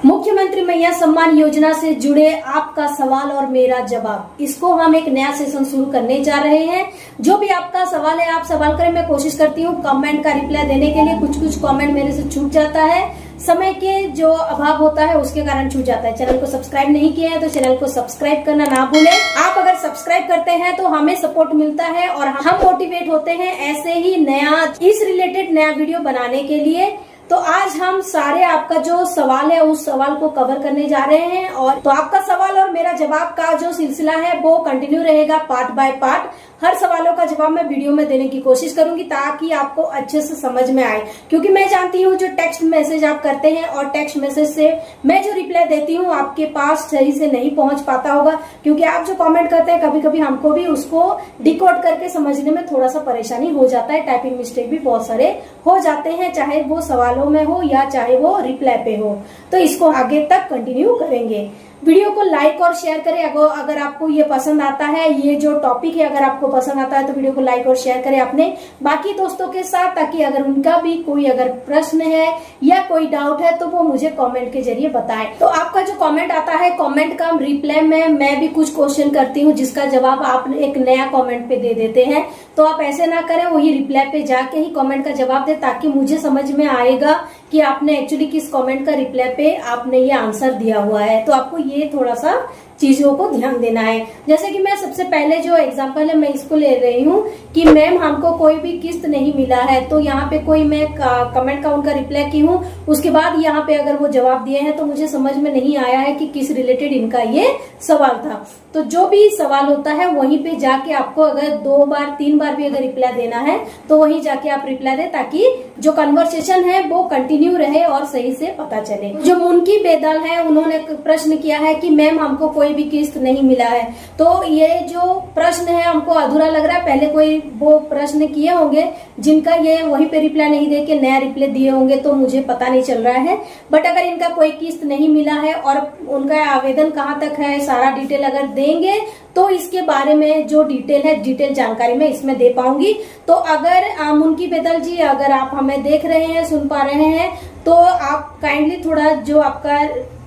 मुख्यमंत्री मैया सम्मान योजना से जुड़े आपका सवाल और मेरा जवाब, इसको हम एक नया सेशन शुरू करने जा रहे हैं। जो भी आपका सवाल है आप सवाल करें, मैं कोशिश करती हूँ कमेंट का रिप्लाई देने के लिए। कुछ कुछ कमेंट मेरे से छूट जाता है, समय के जो अभाव होता है उसके कारण छूट जाता है। चैनल को सब्सक्राइब नहीं किया है तो चैनल को सब्सक्राइब करना ना भूलें। आप अगर सब्सक्राइब करते हैं तो हमें सपोर्ट मिलता है और हम मोटिवेट होते हैं ऐसे ही नया इस रिलेटेड नया वीडियो बनाने के लिए। तो आज हम सारे आपका जो सवाल है उस सवाल को कवर करने जा रहे हैं। और तो आपका सवाल और मेरा जवाब का जो सिलसिला है वो कंटिन्यू रहेगा, पार्ट बाय पार्ट। हर सवालों का जवाब मैं वीडियो में देने की कोशिश करूंगी ताकि आपको अच्छे से समझ में आए, क्योंकि मैं जानती हूँ जो टेक्स्ट मैसेज आप करते हैं और टेक्स्ट मैसेज से मैं जो रिप्लाई देती हूँ आपके पास सही से नहीं पहुंच पाता होगा, क्योंकि आप जो कमेंट करते हैं कभी कभी हमको भी उसको डिकोड करके समझने में थोड़ा सा परेशानी हो जाता है। टाइपिंग मिस्टेक भी बहुत सारे हो जाते हैं, चाहे वो सवालों में हो या चाहे वो रिप्लाई पे हो। तो इसको आगे तक कंटिन्यू करेंगे। वीडियो को लाइक और शेयर करें अगर आपको ये पसंद आता है, ये जो टॉपिक है अगर आपको पसंद आता है तो वीडियो को लाइक और शेयर करें अपने बाकी दोस्तों के साथ, ताकि अगर उनका भी कोई अगर प्रश्न है या कोई डाउट है तो वो मुझे कमेंट के जरिए बताएं। तो आपका जो कमेंट आता है, कमेंट का रिप्लाई में मैं भी कुछ क्वेश्चन करती हूँ जिसका जवाब आप एक नया कमेंट पे दे देते हैं। तो आप ऐसे ना करें, वही रिप्लाई पे जाके ही कमेंट का जवाब दे, ताकि मुझे समझ में आएगा कि आपने एक्चुअली किस कमेंट का रिप्लाई पे आपने ये आंसर दिया हुआ है। तो आपको ये थोड़ा सा चीजों को ध्यान देना है। जैसे कि मैं सबसे पहले जो एग्जांपल है मैं इसको ले रही हूँ कि मैम हमको कोई भी किस्त नहीं मिला है, तो यहाँ पे कोई मैं कमेंट का उनका रिप्लाई की हूँ, उसके बाद यहाँ पे अगर वो जवाब दिए हैं तो मुझे समझ में नहीं आया है कि किस रिलेटेड इनका ये सवाल था। तो जो भी सवाल होता है वहीं पे जाके आपको अगर 2 बार 3 बार भी अगर रिप्लाई देना है तो वहीं जाके आप रिप्लाई दें, ताकि जो कन्वर्सेशन है वो कंटिन्यू रहे और सही से पता चले। जो मुनकी बेदल है उन्होंने प्रश्न किया है कि मैम हमको कोई भी किस्त नहीं मिला है। तो ये जो प्रश्न है हमको अधूरा लग रहा है। पहले कोई वो प्रश्न किए होंगे जिनका ये वहीं पे रिप्लाई नहीं दे के नया रिप्लाई दिए होंगे, तो मुझे पता नहीं चल रहा है। बट अगर इनका कोई किस्त नहीं मिला है और उनका आवेदन कहाँ तक है, सारा डिटेल अगर देंगे तो इसके बारे में जो डिटेल है, डिटेल जानकारी मैं इसमें दे पाऊंगी। तो अगर मुनकी बेदल जी अगर आप हमें देख रहे हैं, सुन पा रहे हैं, तो आप काइंडली थोड़ा जो आपका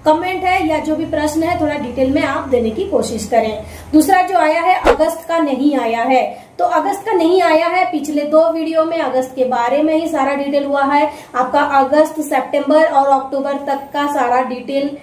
कमेंट है या जो भी प्रश्न है थोड़ा डिटेल में आप देने की कोशिश करें। दूसरा जो आया है अगस्त का नहीं आया है, तो अगस्त का नहीं आया है। पिछले 2 वीडियो में अगस्त के बारे में ही सारा डिटेल हुआ है। आपका अगस्त, सितंबर और अक्टूबर तक का सारा डिटेल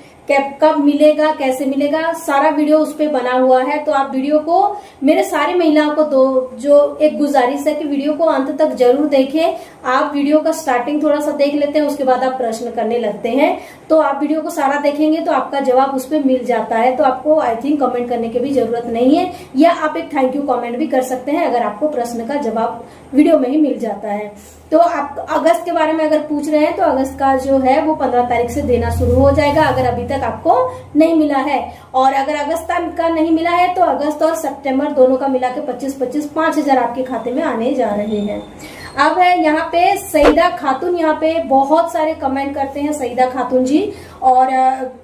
कब मिलेगा, कैसे मिलेगा, सारा वीडियो उस पे बना हुआ है। तो आप वीडियो को, मेरे सारी महिलाओं को जो एक गुजारिश है कि वीडियो को अंत तक जरूर देखें। आप वीडियो का स्टार्टिंग थोड़ा सा देख लेते हैं, उसके बाद आप प्रश्न करने लगते हैं। तो आप वीडियो को सारा देखेंगे तो आपका जवाब उस पर मिल जाता है। तो आपको आई थिंक कमेंट करने की भी जरूरत नहीं है, या आप एक थैंक यू कमेंट भी कर सकते हैं अगर आपको प्रश्न का जवाब वीडियो में ही मिल जाता है। तो आप अगस्त के बारे में अगर पूछ रहे हैं तो अगस्त का जो है वो 15 तारीख से देना शुरू हो जाएगा, अगर अभी तक आपको नहीं मिला है। और अगर अगस्त का नहीं मिला है तो अगस्त और सितंबर दोनों का मिला के 25-25 5,000 आपके खाते में आने जा रहे हैं। अब है यहाँ पे सईदा खातून, यहाँ पे बहुत सारे कमेंट करते हैं सईदा खातून जी, और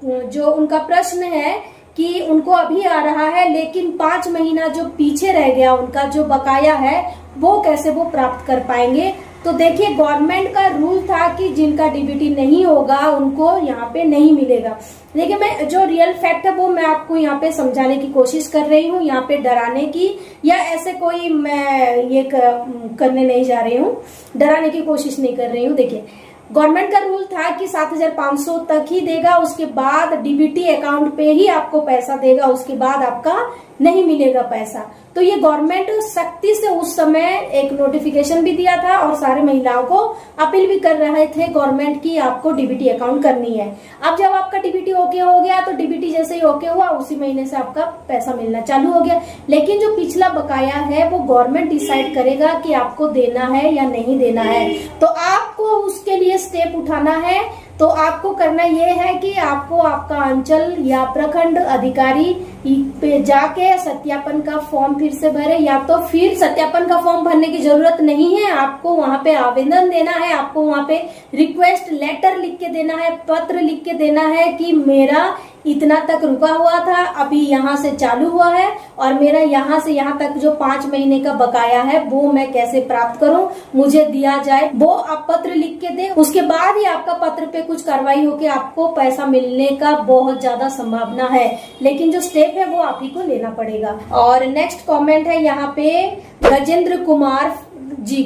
जो उनका प्रश्न है कि उनको अभी आ रहा है लेकिन 5 महीना जो पीछे रह गया उनका जो बकाया है वो कैसे वो प्राप्त कर पाएंगे। तो देखिए, गवर्नमेंट का रूल था कि जिनका डीबीटी नहीं होगा उनको यहाँ पे नहीं मिलेगा। देखिए, मैं जो रियल फैक्ट है वो मैं आपको यहाँ पे समझाने की कोशिश कर रही हूँ, यहाँ पे डराने की या ऐसे कोई मैं ये करने नहीं जा रही हूँ, डराने की कोशिश नहीं कर रही हूँ। देखिए, गवर्नमेंट का रूल था कि 7,500 तक ही देगा, उसके बाद डीबीटी अकाउंट पे ही आपको पैसा देगा, उसके बाद आपका नहीं मिलेगा पैसा। तो ये गवर्नमेंट सख्ती से उस समय एक नोटिफिकेशन भी दिया था और सारे महिलाओं को अपील भी कर रहे थे गवर्नमेंट की आपको डीबीटी अकाउंट करनी है। अब जब आपका डीबीटी ओके हो गया तो डीबीटी जैसे ही ओके हुआ उसी महीने से आपका पैसा मिलना चालू हो गया। लेकिन जो पिछला बकाया है वो गवर्नमेंट डिसाइड करेगा कि आपको देना है या नहीं देना है। तो आपको उसके लिए स्टेप उठाना है। तो आपको करना यह है कि आपको आपका अंचल या प्रखंड अधिकारी पे जाके सत्यापन का फॉर्म फिर से भरे, या तो फिर सत्यापन का फॉर्म भरने की जरूरत नहीं है, आपको वहां पे आवेदन देना है, आपको वहां पे रिक्वेस्ट लेटर लिख के देना है, पत्र लिख के देना है कि मेरा इतना तक रुका हुआ था, अभी यहाँ से चालू हुआ है और मेरा यहाँ से यहाँ तक जो 5 महीने का बकाया है वो मैं कैसे प्राप्त करूं, मुझे दिया जाए, वो आप पत्र लिख के दें। उसके बाद ही आपका पत्र पे कुछ कार्रवाई होकर आपको पैसा मिलने का बहुत ज्यादा संभावना है, लेकिन जो स्टेप है वो आप ही को लेना पड़ेगा। और नेक्स्ट कमेंट है यहाँ पे गजेंद्र कुमार जी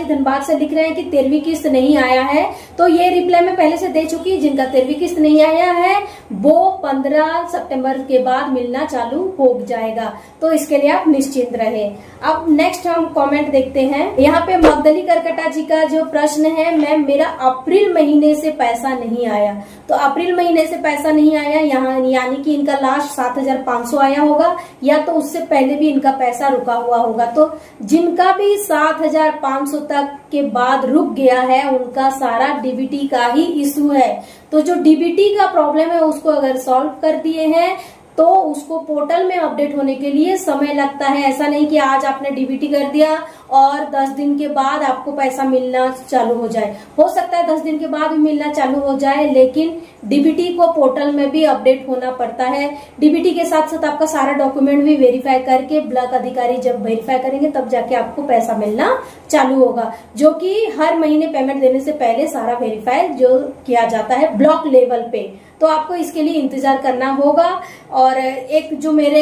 धनबाद से लिख रहे हैं कि 13वीं किस्त नहीं आया है। तो ये रिप्लाई मैं पहले से दे चुकी, जिनका 13वीं किस्त नहीं आया है वो 15 सितंबर के बाद मिलना चालू हो जाएगा, तो इसके लिए आप निश्चिंत रहे। अब नेक्स्ट हम कमेंट देखते हैं। यहाँ पे मगदली करकटा जी का जो प्रश्न है, मैम मेरा अप्रैल महीने से पैसा नहीं आया। तो अप्रैल महीने से पैसा नहीं आया यहाँ, यानी कि इनका लास्ट 7,500 आया होगा या तो उससे पहले भी इनका पैसा रुका हुआ होगा। तो जिनका भी 7,500 तक के बाद रुक गया है उनका सारा डीबीटी का ही इशू है। तो जो डीबीटी का प्रॉब्लम है उसको अगर सॉल्व कर दिए हैं तो उसको पोर्टल में अपडेट होने के लिए समय लगता है। ऐसा नहीं कि आज आपने डीबीटी कर दिया और 10 दिन के बाद आपको पैसा मिलना चालू हो जाए। हो सकता है 10 दिन के बाद भी मिलना चालू हो जाए, लेकिन डीबीटी को पोर्टल में भी अपडेट होना पड़ता है। डीबीटी के साथ साथ आपका सारा डॉक्यूमेंट भी वेरीफाई करके ब्लॉक अधिकारी जब वेरीफाई करेंगे तब जाके आपको पैसा मिलना चालू होगा, जो कि हर महीने पेमेंट देने से पहले सारा वेरीफाई जो किया जाता है ब्लॉक लेवल पे। तो आपको इसके लिए इंतजार करना होगा। और एक जो मेरे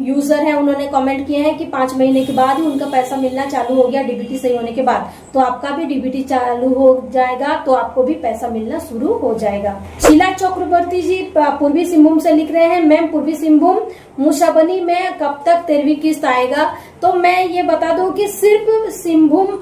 यूजर हैं उन्होंने कमेंट किए हैं कि 5 महीने के बाद ही उनका पैसा मिलना चालू हो गया डीबीटी सही होने के बाद। तो आपका भी डीबीटी चालू हो जाएगा तो आपको भी पैसा मिलना शुरू हो जाएगा। शीला चक्रवर्ती जी पूर्वी सिंहभूम से लिख रहे हैं, मैम पूर्वी सिंहभूम मुसाबनी में कब तक 13वीं किस्त आएगा। तो मैं ये बता दूं कि सिर्फ सिंहभूम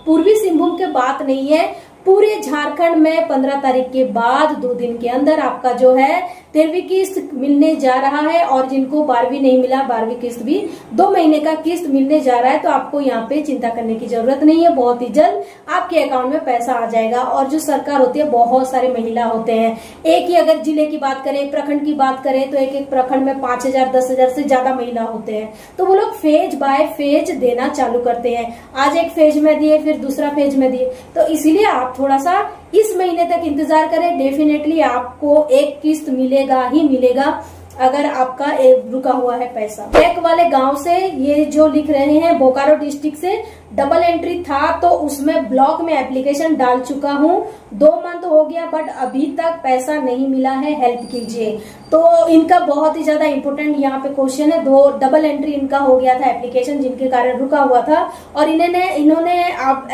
पूर्वी सिंहभूम की बात नहीं है, पूरे झारखंड में 15 तारीख के बाद 2 दिन के अंदर आपका जो है 13वीं किस्त मिलने जा रहा है। और जिनको 12वीं नहीं मिला 12वीं किस्त भी 2 महीने का किस्त मिलने जा रहा है। तो आपको यहाँ पे चिंता करने की जरूरत नहीं है, बहुत ही जल्द आपके अकाउंट में पैसा आ जाएगा। और जो सरकार होती है बहुत सारे महिला होते हैं, एक ही अगर जिले की बात करें, प्रखंड की बात करें तो एक एक प्रखंड में 5,000 10,000 से ज्यादा महिला होते हैं। तो वो लोग फेज बाय फेज देना चालू करते हैं। आज एक फेज में दिए, फिर दूसरा फेज में दिए। तो इसीलिए आप थोड़ा सा इस महीने तक इंतजार करें, डेफिनेटली आपको एक किस्त मिलेगा ही मिलेगा अगर आपका रुका हुआ है पैसा। टेक वाले गांव से ये जो लिख रहे हैं, बोकारो डिस्ट्रिक्ट से, डबल एंट्री था तो उसमें ब्लॉक में एप्लीकेशन डाल चुका हूँ, 2 मंथ हो गया बट अभी तक पैसा नहीं मिला है, हेल्प कीजिए। तो इनका बहुत ही ज्यादा इंपॉर्टेंट यहाँ पे क्वेश्चन है। 2 डबल एंट्री इनका हो गया था एप्लीकेशन, जिनके कारण रुका हुआ था और इन्होंने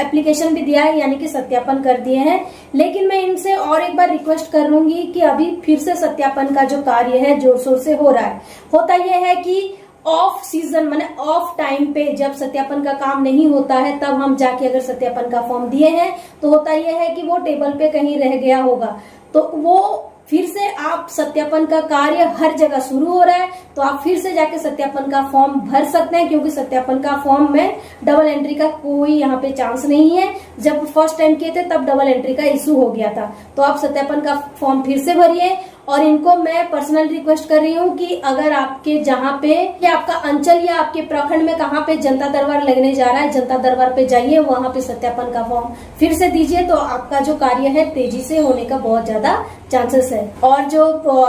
एप्लीकेशन भी दिया है, यानी कि सत्यापन कर दिए हैं। लेकिन मैं इनसे और एक बार रिक्वेस्ट करूंगी कि अभी फिर से सत्यापन का जो कार्य है जोर शोर से हो रहा है। होता यह है कि ऑफ सीजन माने ऑफ टाइम पे जब सत्यापन का काम नहीं होता है तब हम जाके अगर सत्यापन का फॉर्म दिए हैं तो होता यह है कि वो टेबल पे कहीं रह गया होगा। तो वो फिर से आप सत्यापन का कार्य हर जगह शुरू हो रहा है, तो आप फिर से जाके सत्यापन का फॉर्म भर सकते हैं, क्योंकि सत्यापन का फॉर्म में डबल एंट्री का कोई यहाँ पे चांस नहीं है। जब फर्स्ट टाइम किए थे तब डबल एंट्री का इशू हो गया था। तो आप सत्यापन का फॉर्म फिर से भरिए। और इनको मैं पर्सनल रिक्वेस्ट कर रही हूँ कि अगर आपके जहाँ पे या आपका अंचल या आपके प्रखंड में कहाँ पे जनता दरबार लगने जा रहा है, जनता दरबार पे जाइए, वहां पे सत्यापन का फॉर्म फिर से दीजिए, तो आपका जो कार्य है तेजी से होने का बहुत ज्यादा चांसेस है। और जो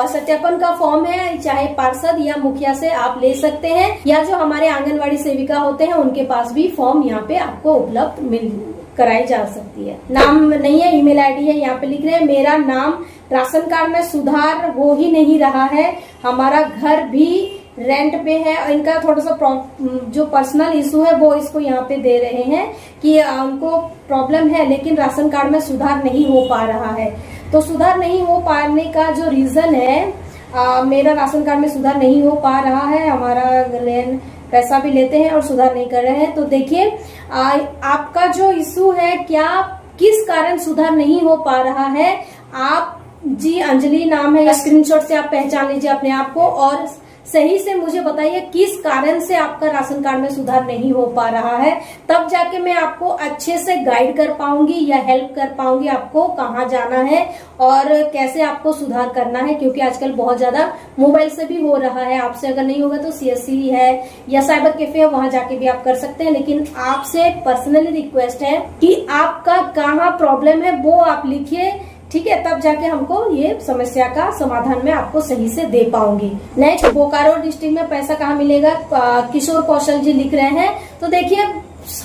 सत्यापन का फॉर्म है चाहे पार्षद या मुखिया से आप ले सकते हैं, या जो हमारे आंगनवाड़ी सेविका होते हैं उनके पास भी फॉर्म यहाँ पे आपको उपलब्ध कराई जा सकती है। नाम नहीं है, ईमेल आईडी है, यहाँ पे लिख रहे हैं मेरा नाम राशन कार्ड में सुधार हो ही नहीं रहा है, हमारा घर भी रेंट पे है। और इनका थोड़ा सा जो पर्सनल इशू है वो इसको यहाँ पे दे रहे हैं कि उनको प्रॉब्लम है लेकिन राशन कार्ड में सुधार नहीं हो पा रहा है। तो सुधार नहीं हो पाने का जो रीजन है, मेरा राशन कार्ड में सुधार नहीं हो पा रहा है, हमारा पैसा भी लेते हैं और सुधार नहीं कर रहे हैं। तो देखिए आपका जो इशू है, क्या किस कारण सुधार नहीं हो पा रहा है, आप जी अंजलि नाम है, स्क्रीनशॉट से आप पहचान लीजिए अपने आप को और सही से मुझे बताइए किस कारण से आपका राशन कार्ड में सुधार नहीं हो पा रहा है। तब जाके मैं आपको अच्छे से गाइड कर पाऊंगी या हेल्प कर पाऊंगी आपको कहाँ जाना है और कैसे आपको सुधार करना है। क्योंकि आजकल बहुत ज्यादा मोबाइल से भी हो रहा है, आपसे अगर नहीं होगा तो CSC है या साइबर कैफे है, वहां जाके भी आप कर सकते हैं। लेकिन आपसे पर्सनली रिक्वेस्ट है कि आपका कहाँ प्रॉब्लम है वो आप लिखिए, ठीक है, तब जाके हमको ये समस्या का समाधान में आपको सही से दे पाऊंगी। नेक्स्ट, बोकारो डिस्ट्रिक्ट में पैसा कहाँ मिलेगा, किशोर कौशल जी लिख रहे हैं। तो देखिए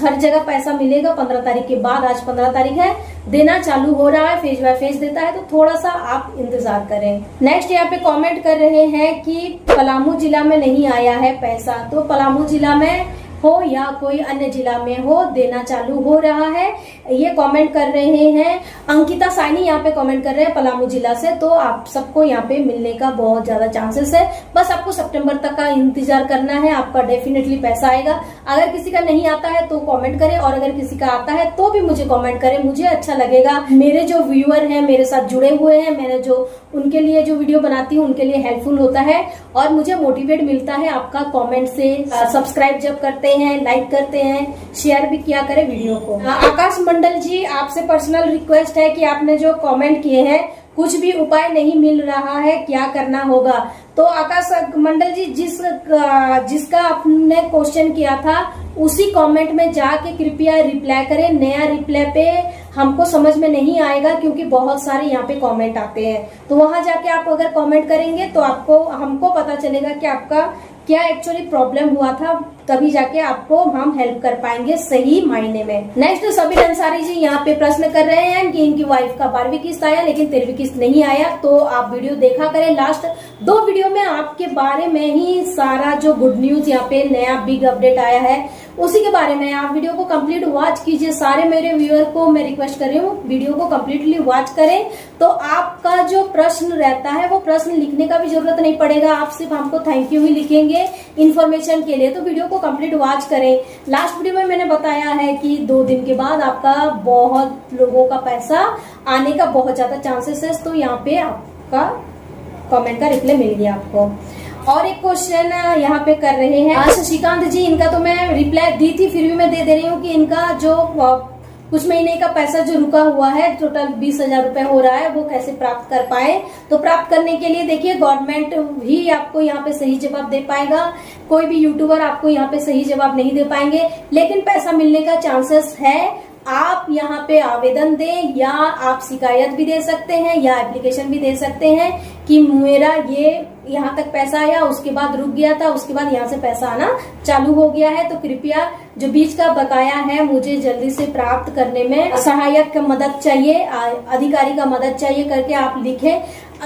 हर जगह पैसा मिलेगा 15 तारीख के बाद। आज 15 तारीख है, देना चालू हो रहा है, फेज बाय फेज देता है, तो थोड़ा सा आप इंतजार करें। नेक्स्ट यहाँ पे कमेंट कर रहे हैं कि पलामू जिला में नहीं आया है पैसा। तो पलामू जिला में हो या कोई अन्य जिला में हो, देना चालू हो रहा है, ये कमेंट कर रहे हैं। अंकिता साइनी यहाँ पे कमेंट कर रहे हैं पलामू जिला से। तो आप सबको यहाँ पे मिलने का बहुत ज्यादा चांसेस है, बस आपको सितंबर तक का इंतजार करना है, आपका डेफिनेटली पैसा आएगा। अगर किसी का नहीं आता है तो कमेंट करें, और अगर किसी का आता है तो भी मुझे कमेंट करें, मुझे अच्छा लगेगा। मेरे जो व्यूअर हैं, मेरे साथ जुड़े हुए हैं, मैंने जो उनके लिए जो वीडियो बनाती हूँ उनके लिए हेल्पफुल होता है, और मुझे मोटिवेट मिलता है आपका कमेंट से। सब्सक्राइब जब करते हैं, लाइक करते हैं, शेयर भी किया करें वीडियो को। आकाश मंडल जी, आपसे पर्सनल रिक्वेस्ट है कि आपने जो कमेंट किए हैं, कुछ भी उपाय नहीं मिल रहा है, क्या करना होगा। तो आकाश मंडल जी, जिसका आपने क्वेश्चन किया था उसी कमेंट में जाके कृपया रिप्लाई करें। नया रिप्लाई पे हमको समझ में नहीं आएगा, क्योंकि बहुत सारे यहाँ पे कमेंट आते हैं। तो वहां जाके आप अगर कमेंट करेंगे तो हमको पता चलेगा कि आपका क्या एक्चुअली प्रॉब्लम हुआ था, तभी जाके आपको हम हेल्प कर पाएंगे सही मायने में। नेक्स्ट, सबीर अंसारी जी यहाँ पे प्रश्न कर रहे हैं कि इनकी वाइफ का 12वीं किस्त आया लेकिन 13वीं किस्त नहीं आया। तो आप वीडियो देखा करें, लास्ट 2 वीडियो में आपके बारे में ही सारा जो गुड न्यूज यहाँ पे नया बिग अपडेट आया है उसी के बारे में आप वीडियो को कंप्लीट वॉच कीजिए। सारे मेरे व्यूअर को मैं रिक्वेस्ट कर रही हूँ, वीडियो को कंप्लीटली वॉच करें, तो आपका जो प्रश्न रहता है वो प्रश्न लिखने का भी जरूरत नहीं पड़ेगा। आप सिर्फ हमको थैंक यू ही लिखेंगे इन्फॉर्मेशन के लिए। तो वीडियो को कंप्लीट वॉच करें। लास्ट वीडियो में मैंने बताया है कि 2 दिन के बाद आपका बहुत लोगों का पैसा आने का बहुत ज्यादा चांसेस है। तो यहाँ पे आपका कमेंट का रिप्लाई मिल गया आपको। और एक क्वेश्चन यहाँ पे कर रहे हैं शशिकांत जी, इनका तो मैं रिप्लाई दी थी, फिर भी मैं दे रही हूँ कि इनका जो कुछ महीने का पैसा जो रुका हुआ है, टोटल 20,000 रुपए हो रहा है, वो कैसे प्राप्त कर पाए। तो प्राप्त करने के लिए देखिए गवर्नमेंट ही आपको यहाँ पे सही जवाब दे पाएगा, कोई भी यूट्यूबर आपको यहाँ पे सही जवाब नहीं दे पाएंगे, लेकिन पैसा मिलने का चांसेस है। आप यहाँ पे आवेदन दें, या आप शिकायत भी दे सकते हैं, या एप्लीकेशन भी दे सकते हैं कि मेरा ये यहाँ तक पैसा आया, उसके बाद रुक गया था, उसके बाद यहाँ से पैसा आना चालू हो गया है। तो कृपया जो बीच का बकाया है मुझे जल्दी से प्राप्त करने में सहायक का मदद चाहिए, अधिकारी का मदद चाहिए करके आप लिखें।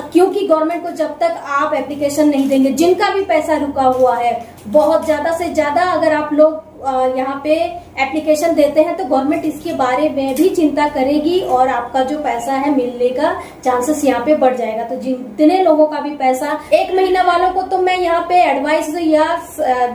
क्योंकि गवर्नमेंट को जब तक आप एप्लीकेशन नहीं देंगे, जिनका भी पैसा रुका हुआ है, बहुत ज्यादा से ज्यादा अगर आप लोग यहाँ पे एप्लीकेशन देते हैं तो गवर्नमेंट इसके बारे में भी चिंता करेगी, और आपका जो पैसा है मिलने का चांसेस यहाँ पे बढ़ जाएगा। तो जितने लोगों का भी पैसा, 1 महीना वालों को तो मैं यहाँ पे एडवाइस या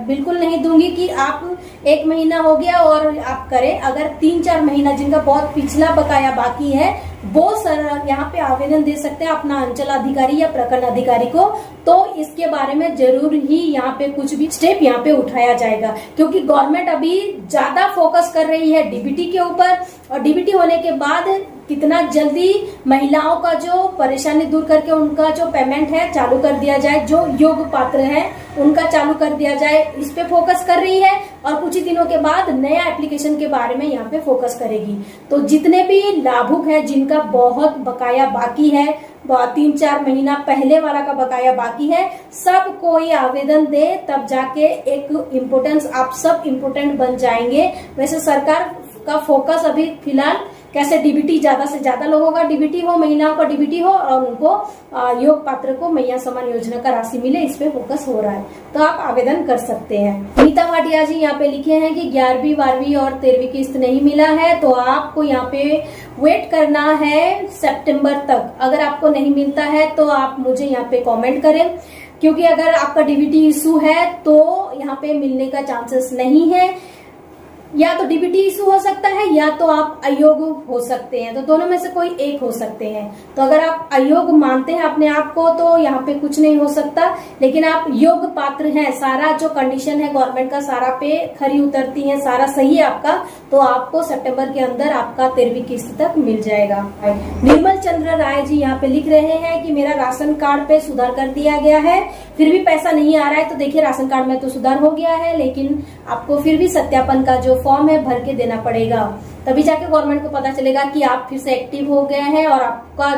बिल्कुल नहीं दूंगी कि आप 1 महीना हो गया और आप करें। अगर 3-4 महीना जिनका बहुत पिछला बकाया बाकी है, वो सर यहाँ पे आवेदन दे सकते हैं अपना अंचल अधिकारी या प्रखंड अधिकारी को। तो इसके बारे में जरूर ही यहाँ पे कुछ भी स्टेप यहाँ पे उठाया जाएगा, क्योंकि गवर्नमेंट अभी ज्यादा फोकस कर रही है डीबीटी के ऊपर, और डीबीटी होने के बाद कितना जल्दी महिलाओं का जो परेशानी दूर करके उनका जो पेमेंट है चालू कर दिया जाए, जो योग्य पात्र है उनका चालू कर दिया जाए, इस पे फोकस कर रही है। और कुछ ही दिनों के बाद नया एप्लीकेशन के बारे में यहाँ पे फोकस करेगी। तो जितने भी लाभुक है, जिनका बहुत बकाया बाकी है, 3-4 महीना पहले वाला का बकाया बाकी है, सब कोई आवेदन दे, तब जाके एक इम्पोर्टेंस आप सब इम्पोर्टेंट बन जाएंगे। वैसे सरकार का फोकस अभी फिलहाल कैसे डीबीटी, ज्यादा से ज्यादा लोगों का डीबीटी हो, महिलाओं का डीबीटी हो, और उनको योग पात्र को मैया समान योजना का राशि मिले, इस पे फोकस हो रहा है। तो आप आवेदन कर सकते हैं। नीता भाटिया जी यहाँ पे लिखे हैं कि 11वीं 12वीं और 13वीं किस्त नहीं मिला है, तो आपको यहाँ पे वेट करना है सितंबर तक। अगर आपको नहीं मिलता है तो आप मुझे यहाँ पे कॉमेंट करें, क्योंकि अगर आपका डीबीटी इशू है तो यहाँ पे मिलने का चांसेस नहीं है। या तो डीबीटी इशू हो सकता है, या तो आप अयोग्य हो सकते हैं, तो दोनों में से कोई एक हो सकते हैं। तो अगर आप अयोग्य मानते हैं अपने आप को तो यहाँ पे कुछ नहीं हो सकता, लेकिन आप योग्य पात्र हैं, सारा जो कंडीशन है गवर्नमेंट का सारा पे खरी उतरती है, सारा सही है आपका, तो आपको सितंबर के अंदर आपका 13वीं किस्त तक मिल जाएगा। निर्मल चंद्र राय जी यहाँ पे लिख रहे हैं कि मेरा राशन कार्ड पे सुधार कर दिया गया है, फिर भी पैसा नहीं आ रहा है। तो देखिए राशन कार्ड में तो सुधार हो गया है, लेकिन आपको फिर भी सत्यापन का जो फॉर्म है भर के देना पड़ेगा, तभी जाके गवर्नमेंट को पता चलेगा कि आप फिर से एक्टिव हो गए हैं और आपका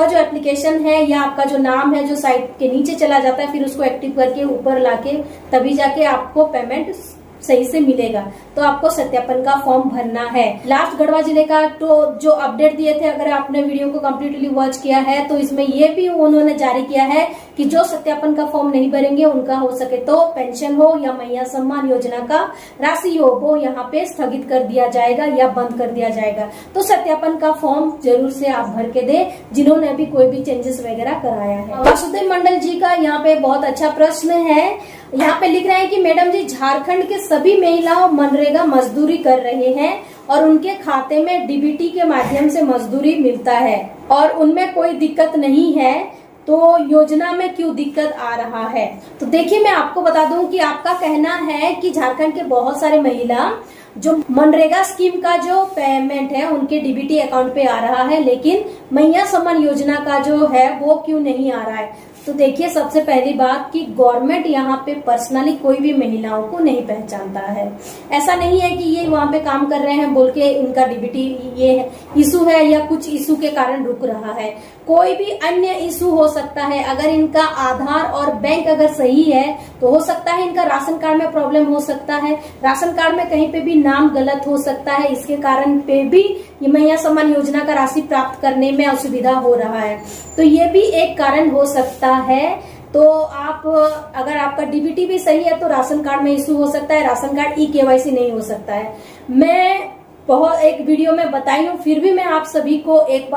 जो एप्लीकेशन है या आपका जो नाम है जो साइट के नीचे चला जाता है, फिर उसको एक्टिव करके ऊपर लाके तभी जाके आपको पेमेंट सही से मिलेगा। तो आपको सत्यापन का फॉर्म भरना है। लास्ट गढ़वा जिले का तो जो अपडेट दिए थे, अगर आपने वीडियो को कम्प्लीटली वॉच किया है तो इसमें ये भी उन्होंने जारी किया है कि जो सत्यापन का फॉर्म नहीं भरेंगे उनका हो सके तो पेंशन हो या मैया सम्मान योजना का राशि हो वो यहाँ पे स्थगित कर दिया जाएगा या बंद कर दिया जाएगा। तो सत्यापन का फॉर्म जरूर से आप भर के दे जिन्होंने अभी कोई भी चेंजेस वगैरह कराया है। वासुदेव मंडल जी का यहाँ पे बहुत अच्छा प्रश्न है। यहाँ पे लिख रहे हैं कि मैडम जी, झारखंड के सभी महिलाओं मनरेगा मजदूरी कर रहे हैं और उनके खाते में डीबीटी के माध्यम से मजदूरी मिलता है और उनमें कोई दिक्कत नहीं है, तो योजना में क्यों दिक्कत आ रहा है? तो देखिए, मैं आपको बता दूं कि आपका कहना है कि झारखंड के बहुत सारे महिला जो मनरेगा स्कीम का जो पेमेंट है उनके डीबीटी अकाउंट पे आ रहा है, लेकिन मैया सम्मान योजना का जो है वो क्यों नहीं आ रहा है। तो देखिए, सबसे पहली बात कि गवर्नमेंट यहाँ पे पर्सनली कोई भी महिलाओं को नहीं पहचानता है। ऐसा नहीं है कि ये वहाँ पे काम कर रहे हैं बोल के इनका डीबीटी ये इशू है या कुछ इशू के कारण रुक रहा है। कोई भी अन्य इशू हो सकता है। अगर इनका आधार और बैंक अगर सही है तो हो सकता है इनका राशन कार्ड में प्रॉब्लम हो सकता है, राशन कार्ड में कहीं पे भी नाम गलत हो सकता है, इसके कारण पे भी ये मैया सम्मान योजना का राशि प्राप्त करने में असुविधा हो रहा है। तो ये भी एक कारण हो सकता है। तो आप अगर आपका डीबीटी भी सही है तो राशन कार्ड में इशू हो सकता है, राशन कार्ड ई-केवाईसी नहीं हो सकता है। मैं बहुत एक वीडियो में बताई हूँ, फिर भी मैं आप सभी को एक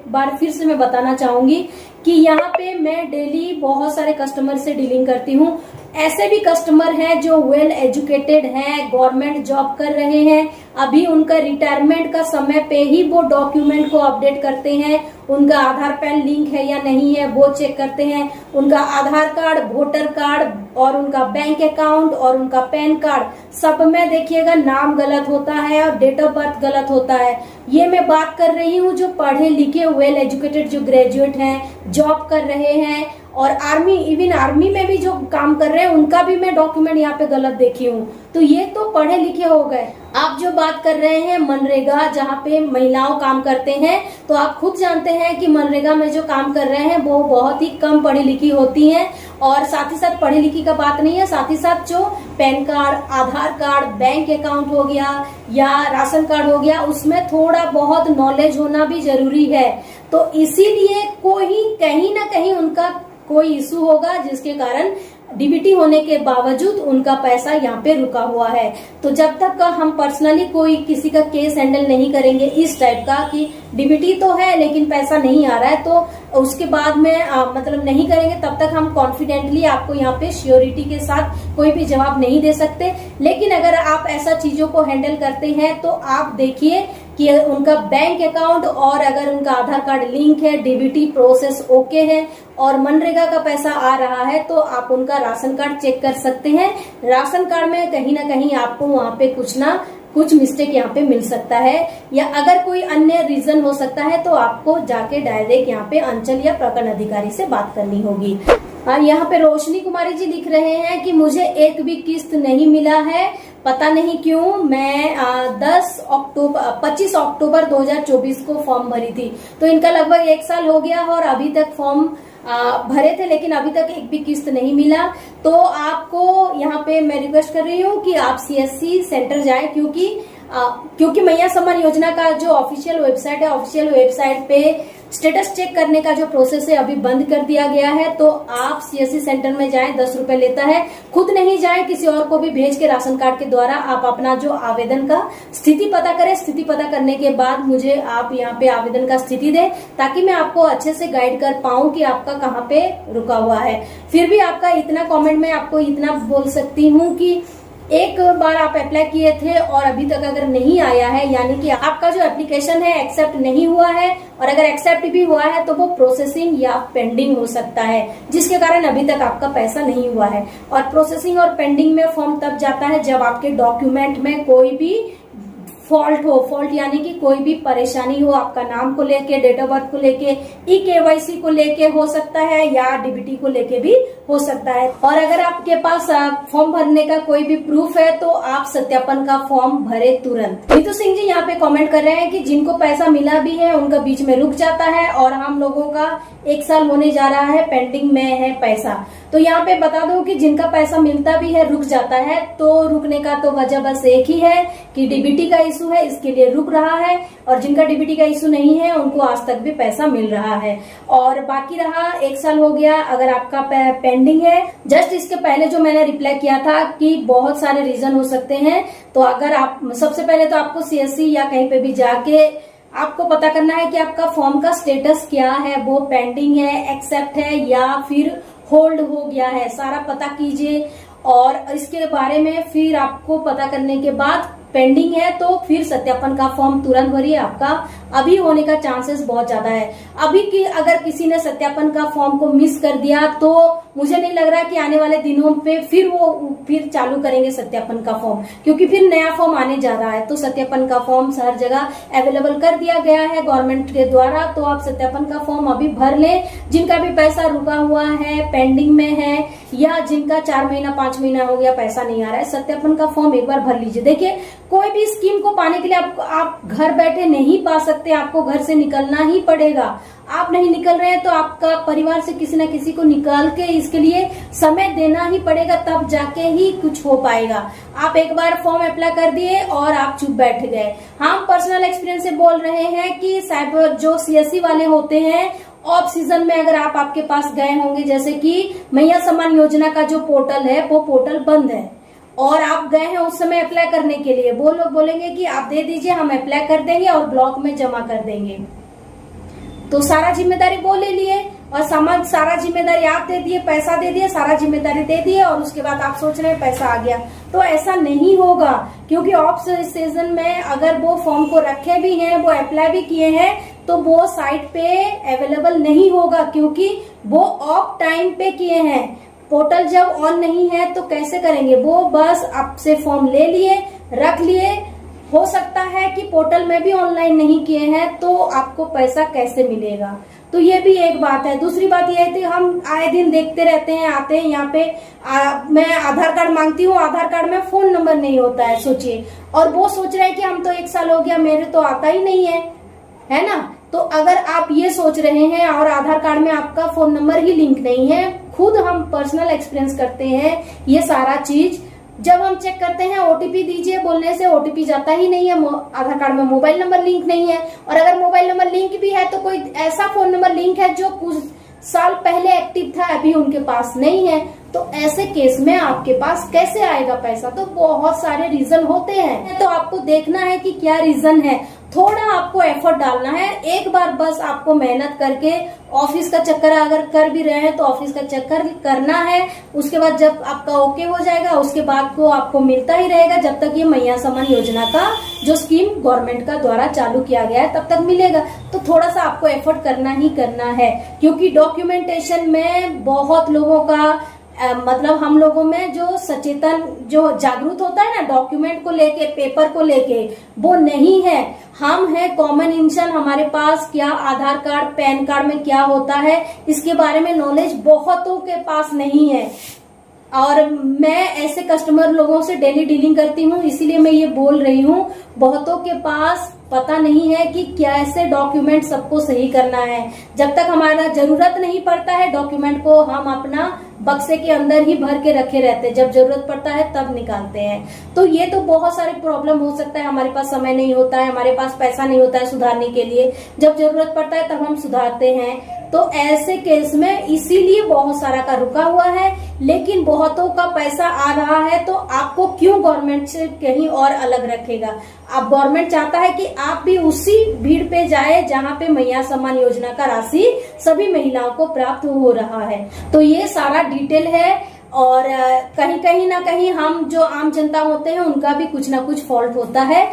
बार फिर से मैं बताना चाहूंगी कि यहाँ पे मैं डेली बहुत सारे कस्टमर से डीलिंग करती हूँ। ऐसे भी कस्टमर हैं जो वेल एजुकेटेड हैं, गवर्नमेंट जॉब कर रहे हैं, अभी उनका रिटायरमेंट का समय पे ही वो डॉक्यूमेंट को अपडेट करते हैं, उनका आधार पैन लिंक है या नहीं है वो चेक करते हैं, उनका आधार कार्ड, वोटर कार्ड और उनका बैंक अकाउंट और उनका पैन कार्ड सब में देखिएगा नाम गलत होता है और डेट ऑफ बर्थ गलत होता है। ये मैं बात कर रही हूँ जो पढ़े लिखे वेल एजुकेटेड जो ग्रेजुएट हैं, जॉब कर रहे हैं और इवन आर्मी में भी जो काम कर रहे हैं उनका भी मैं डॉक्यूमेंट यहाँ पे गलत देखी हूँ। तो ये तो पढ़े लिखे हो गए। आप जो बात कर रहे हैं मनरेगा जहाँ पे महिलाओं काम करते हैं, तो आप खुद जानते हैं कि मनरेगा में जो काम कर रहे हैं वो बहुत ही कम पढ़ी लिखी होती हैं और साथ ही साथ पढ़ी लिखी का बात नहीं है, साथ ही साथ जो पैन कार्ड, आधार कार्ड, बैंक अकाउंट हो गया या राशन कार्ड हो गया, उसमें थोड़ा बहुत नॉलेज होना भी जरूरी है। तो इसीलिए कोई कहीं ना कहीं उनका कोई इशू होगा जिसके कारण डीबीटी होने के बावजूद उनका पैसा यहाँ पे रुका हुआ है। तो जब तक हम पर्सनली कोई किसी का केस हैंडल नहीं करेंगे इस टाइप का कि डीबीटी तो है लेकिन पैसा नहीं आ रहा है, तो उसके बाद में मतलब नहीं करेंगे, तब तक हम कॉन्फिडेंटली आपको यहाँ पे श्योरिटी के साथ कोई भी जवाब नहीं दे सकते। लेकिन अगर आप ऐसा चीजों को हैंडल करते हैं तो आप देखिए कि उनका बैंक अकाउंट और अगर उनका आधार कार्ड लिंक है, डीबीटी प्रोसेस ओके है और मनरेगा का पैसा आ रहा है, तो आप उनका राशन कार्ड चेक कर सकते हैं। राशन कार्ड में कहीं ना कहीं आपको वहाँ पे कुछ मिस्टेक यहाँ पे मिल सकता है या अगर कोई अन्य रीजन हो सकता है तो आपको जाके डायरेक्ट यहाँ पे अंचल या प्रखंड अधिकारी से बात करनी होगी। और यहाँ पे रोशनी कुमारी जी लिख रहे हैं कि मुझे एक भी किस्त नहीं मिला है, पता नहीं क्यों। मैं 25 अक्टूबर 2024 को फॉर्म भरी थी, तो इनका लगभग 1 साल हो गया और अभी तक फॉर्म भरे थे लेकिन अभी तक एक भी किस्त नहीं मिला। तो आपको यहाँ पे मैं रिक्वेस्ट कर रही हूँ कि आप सीएससी सेंटर जाएं, क्योंकि मैया सम्मान योजना का जो ऑफिशियल वेबसाइट है, ऑफिशियल वेबसाइट पे स्टेटस चेक करने का जो प्रोसेस है अभी बंद कर दिया गया है। तो आप सीएससी सेंटर में जाएं, 10 रुपए लेता है। खुद नहीं जाएं, किसी और को भी भेज के राशन कार्ड के द्वारा आप अपना जो आवेदन का स्थिति पता करें। स्थिति पता करने के बाद मुझे आप यहाँ पे आवेदन का स्थिति दें ताकि मैं आपको अच्छे से गाइड कर पाऊं कि आपका कहाँ पे रुका हुआ है। फिर भी आपका इतना कॉमेंट में आपको इतना बोल सकती हूँ कि एक बार आप अप्लाई किए थे और अभी तक अगर नहीं आया है, यानी कि आपका जो एप्लीकेशन है एक्सेप्ट नहीं हुआ है, और अगर एक्सेप्ट भी हुआ है तो वो प्रोसेसिंग या पेंडिंग हो सकता है, जिसके कारण अभी तक आपका पैसा नहीं हुआ है। और प्रोसेसिंग और पेंडिंग में फॉर्म तब जाता है जब आपके डॉक्यूमेंट में कोई भी फॉल्ट हो, फॉल्ट यानी कि कोई भी परेशानी हो आपका नाम को लेके, डेट ऑफ बर्थ को लेके, ई-केवाईसी को लेके हो सकता है या डीबीटी को लेके भी हो सकता है। और अगर आपके पास फॉर्म भरने का कोई भी प्रूफ है तो आप सत्यापन का फॉर्म भरे तुरंत। नीतू सिंह जी यहाँ पे कमेंट कर रहे हैं कि जिनको पैसा मिला भी है उनका बीच में रुक जाता है और हम लोगों का 1 साल होने जा रहा है, पेंडिंग में है पैसा। तो यहाँ पे बता दूं कि जिनका पैसा मिलता भी है रुक जाता है, तो रुकने का तो वजह बस एक ही है कि डीबीटी का इशू है, इसके लिए रुक रहा है। और जिनका डीबीटी का इशू नहीं है उनको आज तक भी पैसा मिल रहा है। और बाकी रहा 1 साल हो गया अगर आपका पेंडिंग है। जस्ट इसके पहले जो मैंने रिप्लाई किया था कि बहुत सारे रीजन हो सकते हैं, तो अगर आप सबसे पहले तो आपको सीएससी या कहीं पे भी जाके आपको पता करना है कि आपका फॉर्म का स्टेटस क्या है, वो पेंडिंग है, एक्सेप्ट है या फिर होल्ड हो गया है, सारा पता कीजिए। और इसके बारे में फिर आपको पता करने के बाद पेंडिंग है तो फिर सत्यापन का फॉर्म तुरंत भरिए, आपका अभी होने का चांसेस बहुत ज्यादा है। अभी की अगर किसी ने सत्यापन का फॉर्म को मिस कर दिया तो मुझे नहीं लग रहा कि आने वाले दिनों पे फिर चालू करेंगे सत्यापन का फॉर्म, क्योंकि फिर नया फॉर्म आने जा रहा है। तो सत्यापन का फॉर्म हर जगह अवेलेबल कर दिया गया है गवर्नमेंट के द्वारा, तो आप सत्यापन का फॉर्म अभी भर लें। जिनका भी पैसा रुका हुआ है, पेंडिंग में है या जिनका 4 महीना 5 महीना हो गया पैसा नहीं आ रहा है, सत्यापन का फॉर्म एक बार भर लीजिए। देखिए कोई भी स्कीम को पाने के लिए आप घर बैठे नहीं पा सकते, आपको घर से निकलना ही पड़ेगा। आप नहीं निकल रहे हैं तो आपका परिवार से किसी न किसी को निकाल के इसके लिए समय देना ही पड़ेगा, तब जाके ही कुछ हो पाएगा। आप एक बार फॉर्म अप्लाई कर दिए और आप चुप बैठ गए। हम पर्सनल एक्सपीरियंस से बोल रहे हैं कि साइबर जो सीएससी वाले होते हैं, ऑफ सीजन में अगर आप आपके पास गए होंगे, जैसे कि मैया सम्मान योजना का जो पोर्टल है वो पोर्टल बंद है और आप गए हैं उस समय अप्लाई करने के लिए, वो लोग बोलेंगे कि आप दे दीजिए, हम अप्लाई कर देंगे और ब्लॉक में जमा कर देंगे। तो सारा जिम्मेदारी वो ले लिए और सारा जिम्मेदारी आप दे दिए, पैसा दे दिए, सारा जिम्मेदारी दे दिए और उसके बाद आप सोच रहे हैं पैसा आ गया। तो ऐसा नहीं होगा, क्योंकि ऑफ सीजन में अगर वो फॉर्म को रखे भी हैं, वो अप्लाई भी किए हैं, तो वो साइट पे अवेलेबल नहीं होगा, क्योंकि वो ऑफ टाइम पे किए हैं। पोर्टल जब ऑन नहीं है तो कैसे करेंगे? वो बस आपसे फॉर्म ले लिए, रख लिए। हो सकता है कि पोर्टल में भी ऑनलाइन नहीं किए हैं तो आपको पैसा कैसे मिलेगा? तो ये भी एक बात है। दूसरी बात ये है कि हम आए दिन देखते रहते हैं, आते हैं यहाँ पे मैं आधार कार्ड मांगती हूँ, आधार कार्ड में फोन नंबर नहीं होता है, सोचिए। और वो सोच रहे हैं कि हम तो 1 साल हो गया, मेरे तो आता ही नहीं है ना। तो अगर आप ये सोच रहे हैं और आधार कार्ड में आपका फोन नंबर ही लिंक नहीं है, खुद हम पर्सनल एक्सपीरियंस करते हैं ये सारा चीज। जब हम चेक करते हैं ओटीपी दीजिए बोलने से ओटीपी जाता ही नहीं है, आधार कार्ड में मोबाइल नंबर लिंक नहीं है। और अगर मोबाइल नंबर लिंक भी है तो कोई ऐसा फोन नंबर लिंक है जो कुछ साल पहले एक्टिव था, अभी उनके पास नहीं है। तो ऐसे केस में आपके पास कैसे आएगा पैसा? तो बहुत सारे रीजन होते हैं, तो आपको देखना है कि क्या रीजन है। थोड़ा आपको एफर्ट डालना है, एक बार बस आपको मेहनत करके ऑफिस का चक्कर अगर कर भी रहे हैं तो ऑफिस का चक्कर करना है। उसके बाद जब आपका ओके हो जाएगा उसके बाद को आपको मिलता ही रहेगा, जब तक ये मैया सम्मान योजना का जो स्कीम गवर्नमेंट का द्वारा चालू किया गया है तब तक मिलेगा। तो थोड़ा सा आपको एफर्ट करना ही करना है, क्योंकि डॉक्यूमेंटेशन में बहुत लोगों का मतलब हम लोगों में जो सचेतन जो जागरूक होता है ना डॉक्यूमेंट को लेके, पेपर को लेके, वो नहीं है। हम है कॉमन इंसान, हमारे पास क्या आधार कार्ड पैन कार्ड में क्या होता है इसके बारे में नॉलेज बहुतों के पास नहीं है। और मैं ऐसे कस्टमर लोगों से डेली डीलिंग करती हूँ, इसीलिए मैं ये बोल रही हूँ। बहुतों के पास पता नहीं है कि कैसे डॉक्यूमेंट सबको सही करना है। जब तक हमारा जरूरत नहीं पड़ता है डॉक्यूमेंट को हम अपना बक्से के अंदर ही भर के रखे रहते हैं, जब जरूरत पड़ता है तब निकालते हैं। तो ये तो बहुत सारे प्रॉब्लम हो सकता है। हमारे पास समय नहीं होता है, हमारे पास पैसा नहीं होता है सुधारने के लिए, जब जरूरत पड़ता है तब हम सुधारते हैं। तो ऐसे केस में इसीलिए बहुत सारा का रुका हुआ है, लेकिन बहुतों का पैसा आ रहा है। तो आपको क्यों गवर्नमेंट से कहीं और अलग रखेगा? अब गवर्नमेंट चाहता है कि आप भी उसी भीड़ पे जाए जहाँ पे मैया सम्मान योजना का राशि सभी महिलाओं को प्राप्त हो रहा है। तो ये सारा डिटेल है। और कहीं कहीं ना कहीं हम जो आम जनता होते हैं उनका भी कुछ ना कुछ फॉल्ट होता है,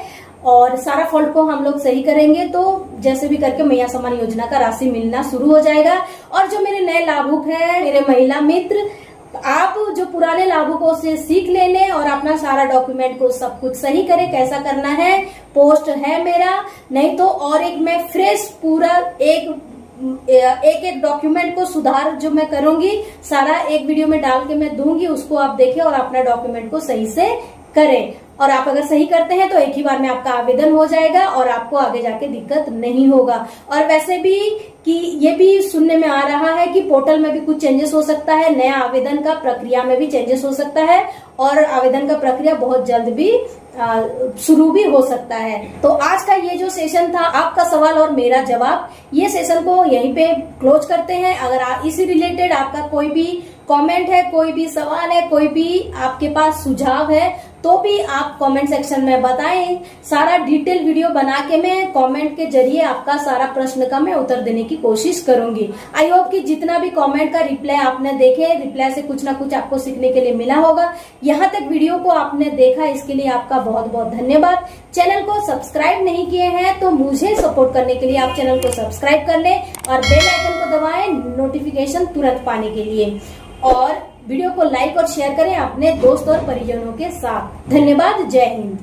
और सारा फॉल्ट को हम लोग सही करेंगे तो जैसे भी करके मैया सम्मान योजना का राशि मिलना शुरू हो जाएगा। और जो मेरे नए लाभुक हैं, मेरे महिला मित्र, आप जो पुराने लाभुकों से सीख लेने और अपना सारा डॉक्यूमेंट को सब कुछ सही करें। कैसा करना है, पोस्ट है मेरा, नहीं तो और एक मैं फ्रेश पूरा एक डॉक्यूमेंट को सुधार जो मैं करूंगी सारा एक वीडियो में डाल के मैं दूंगी, उसको आप देखें और अपना डॉक्यूमेंट को सही से करें। और आप अगर सही करते हैं तो एक ही बार में आपका आवेदन हो जाएगा और आपको आगे जाके दिक्कत नहीं होगा। और वैसे भी कि ये भी सुनने में आ रहा है कि पोर्टल में भी कुछ चेंजेस हो सकता है, नया आवेदन का प्रक्रिया में भी चेंजेस हो सकता है और आवेदन का प्रक्रिया बहुत जल्द भी शुरू भी हो सकता है। तो आज का ये जो सेशन था आपका सवाल और मेरा जवाब, ये सेशन को यहीं पे क्लोज करते हैं। अगर इसी रिलेटेड आपका कोई भी कमेंट है, कोई भी सवाल है, कोई भी आपके पास सुझाव है तो भी आप कमेंट सेक्शन में बताएं। सारा डिटेल वीडियो बना के मैं कमेंट के जरिए आपका सारा प्रश्न का मैं उत्तर देने की कोशिश करूंगी। आई होप कि जितना भी कमेंट का रिप्लाई आपने देखे, रिप्लाई से कुछ ना कुछ आपको सीखने के लिए मिला होगा। यहाँ तक वीडियो को आपने देखा, इसके लिए आपका बहुत बहुत धन्यवाद। चैनल को सब्सक्राइब नहीं किए हैं तो मुझे सपोर्ट करने के लिए आप चैनल को सब्सक्राइब कर लें और बेल आइकन को दबाएं नोटिफिकेशन तुरंत पाने के लिए। और वीडियो को लाइक और शेयर करें अपने दोस्त और परिजनों के साथ। धन्यवाद। जय हिंद।